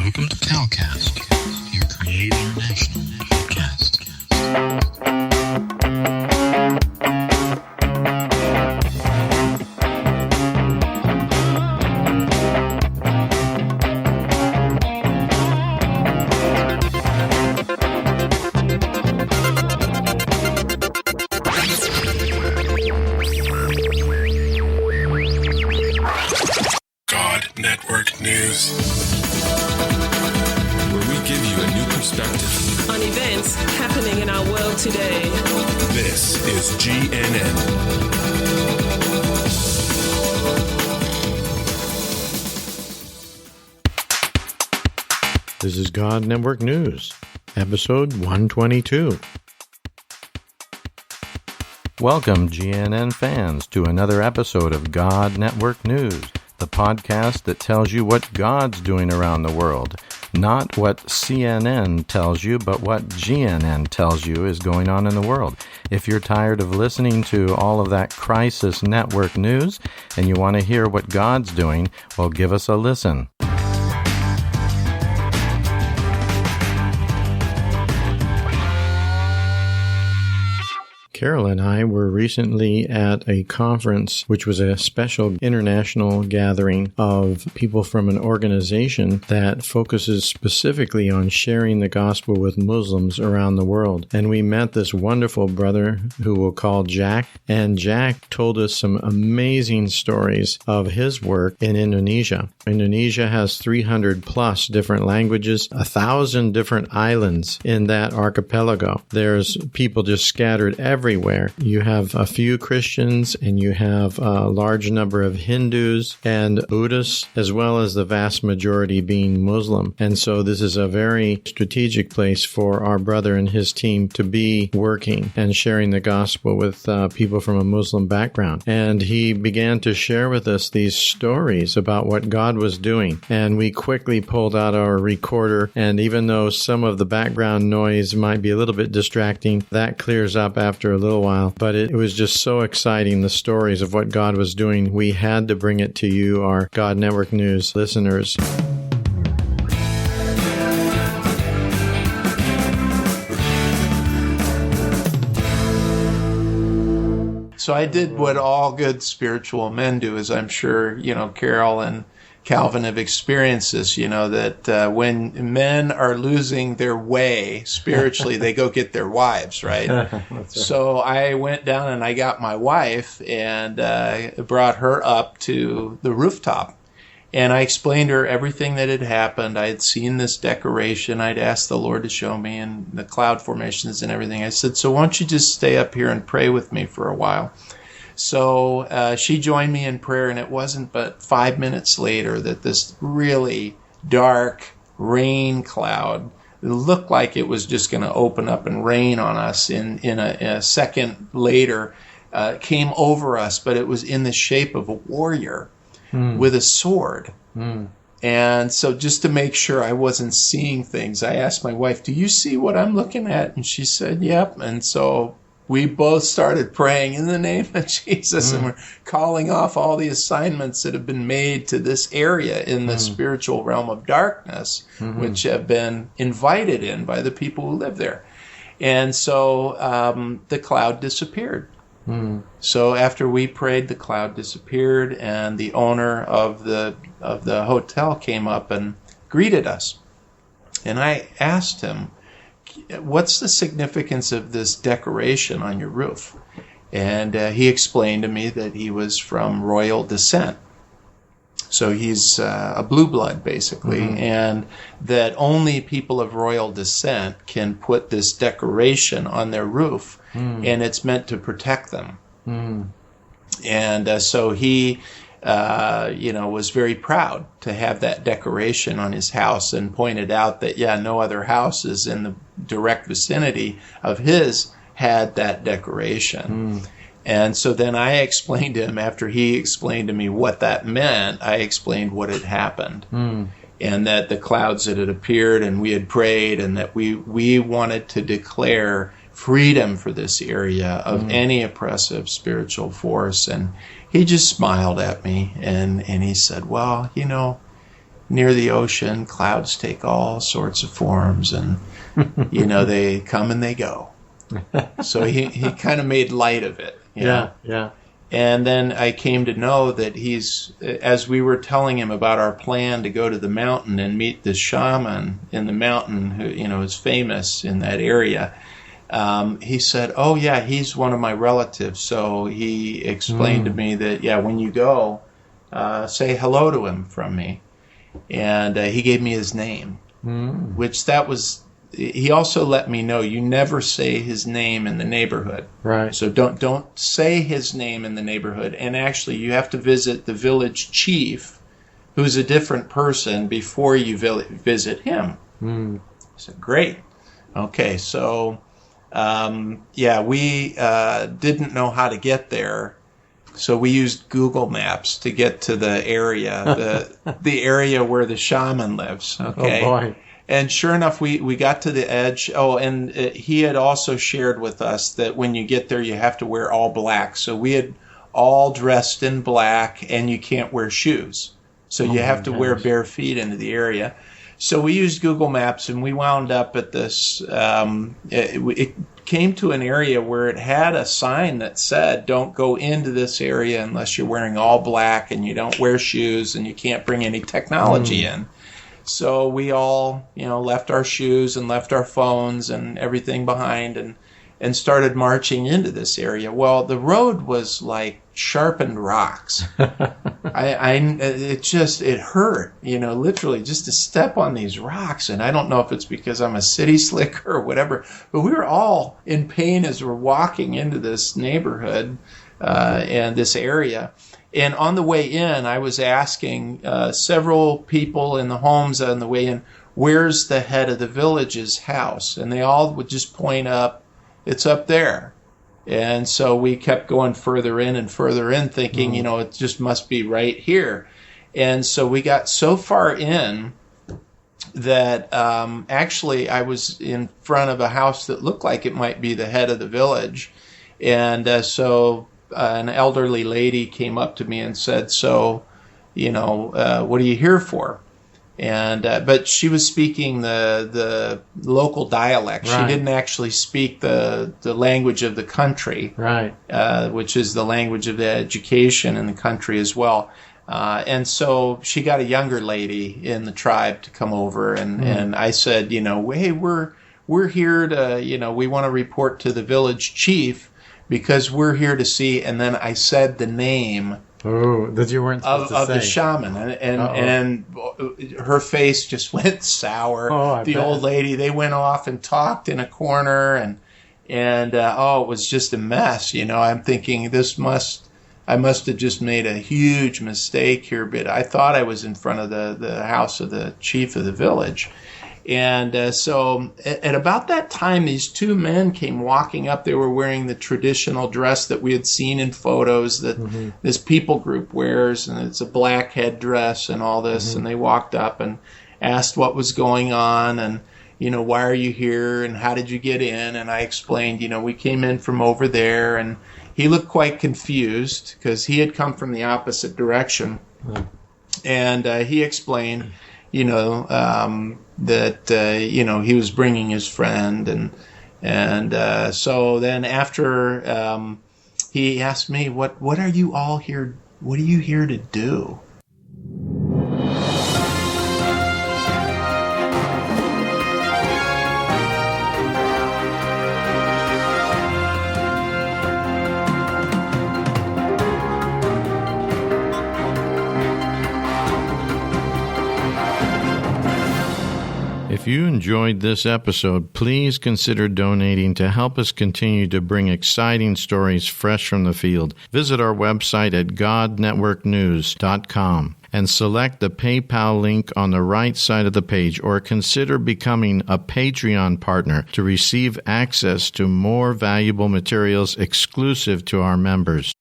Welcome to Calcast, your Create International podcast. God Network News, where we give you a new perspective on events happening in our world today. This is GNN. This is God Network News, episode 122. Welcome, GNN fans, to another episode of God Network News, the podcast that tells you what God's doing around the world. Not what CNN tells you, but what GNN tells you is going on in the world. If you're tired of listening to all of that crisis network news and you want to hear what God's doing, well, give us a listen. Carol and I were recently at a conference, which was a special international gathering of people from an organization that focuses specifically on sharing the gospel with Muslims around the world. And we met this wonderful brother who we'll call Jack. And Jack told us some amazing stories of his work in Indonesia. Indonesia has 300 plus different languages, 1,000 different islands in that archipelago. There's people just scattered everywhere. You have a few Christians and you have a large number of Hindus and Buddhists, as well as the vast majority being Muslim. And so this is a very strategic place for our brother and his team to be working and sharing the gospel with people from a Muslim background. And he began to share with us these stories about what God was doing. And we quickly pulled out our recorder. And even though some of the background noise might be a little bit distracting, that clears up after a little while. But it was just so exciting, the stories of what God was doing. We had to bring it to you, our God Network News listeners. So I did what all good spiritual men do, as I'm sure, Carol and Calvin have experienced this, that when men are losing their way spiritually, they go get their wives, right? Right? So I went down and I got my wife and brought her up to the rooftop. And I explained to her everything that had happened. I had seen this decoration. I'd asked the Lord to show me and the cloud formations and everything. I said, so why don't you just stay up here and pray with me for a while? So she joined me in prayer, and it wasn't but 5 minutes later that this really dark rain cloud looked like it was just going to open up and rain on us in a second later came over us, but it was in the shape of a warrior with a sword. And so just to make sure I wasn't seeing things, I asked my wife, do you see what I'm looking at? And she said, yep. And so we both started praying in the name of Jesus, and we're calling off all the assignments that have been made to this area in the spiritual realm of darkness, which have been invited in by the people who live there. And so the cloud disappeared. So after we prayed, the cloud disappeared, and the owner of the hotel came up and greeted us. And I asked him, what's the significance of this decoration on your roof? And he explained to me that he was from royal descent. So he's a blue blood, basically, and that only people of royal descent can put this decoration on their roof, and it's meant to protect them. And so he was very proud to have that decoration on his house, and pointed out that, no other houses in the direct vicinity of his had that decoration. And so then I explained to him, after he explained to me what that meant, I explained what had happened. And that the clouds that had appeared, and we had prayed, and that we wanted to declare freedom for this area of any oppressive spiritual force. And he just smiled at me, and he said, well, near the ocean, clouds take all sorts of forms, and they come and they go. So he kind of made light of it. You know? Yeah. And then I came to know that as we were telling him about our plan to go to the mountain and meet this shaman in the mountain who, is famous in that area, he said, oh, yeah, he's one of my relatives. So he explained to me that, when you go, say hello to him from me. And he gave me his name, which he also let me know you never say his name in the neighborhood. Right. So don't say his name in the neighborhood. And actually, you have to visit the village chief, who's a different person, before you visit him. I said, great. Okay, so, we didn't know how to get there. So we used Google Maps to get to the area, the area where the shaman lives. Okay. Oh, boy. And sure enough, we got to the edge. Oh, and he had also shared with us that when you get there, you have to wear all black. So we had all dressed in black, and you can't wear shoes. So you have to wear bare feet into the area. So we used Google Maps, and we wound up at this. It came to an area where it had a sign that said, don't go into this area unless you're wearing all black, and you don't wear shoes, and you can't bring any technology in. So we all, left our shoes and left our phones and everything behind and started marching into this area. Well, the road was like sharpened rocks. It hurt, literally just to step on these rocks. And I don't know if it's because I'm a city slicker or whatever, but we were all in pain as we're walking into this neighborhood and this area. And on the way in, I was asking several people in the homes on the way in, where's the head of the village's house? And they all would just point up, it's up there. And so we kept going further in and further in, thinking, it just must be right here. And so we got so far in that actually I was in front of a house that looked like it might be the head of the village. And so an elderly lady came up to me and said, so, what are you here for? And but she was speaking the local dialect. Right. She didn't actually speak the language of the country, right? Which is the language of the education in the country as well. And so she got a younger lady in the tribe to come over, and I said, hey, we're here to, we want to report to the village chief, because we're here to see. And then I said the name that you weren't supposed to say. The shaman, and her face just went sour. The old lady, they went off and talked in a corner, and it was just a mess. I'm thinking I must have just made a huge mistake here, but I thought I was in front of the house of the chief of the village. And so at about that time, these two men came walking up. They were wearing the traditional dress that we had seen in photos that this people group wears, and it's a black headdress and all this. And they walked up and asked what was going on, and, why are you here, and how did you get in? And I explained, we came in from over there, and he looked quite confused because he had come from the opposite direction. And he explained, that he was bringing his friend, and so then after he asked me, what are you all here? What are you here to do? If you enjoyed this episode, please consider donating to help us continue to bring exciting stories fresh from the field. Visit our website at godnetworknews.com and select the PayPal link on the right side of the page, or consider becoming a Patreon partner to receive access to more valuable materials exclusive to our members.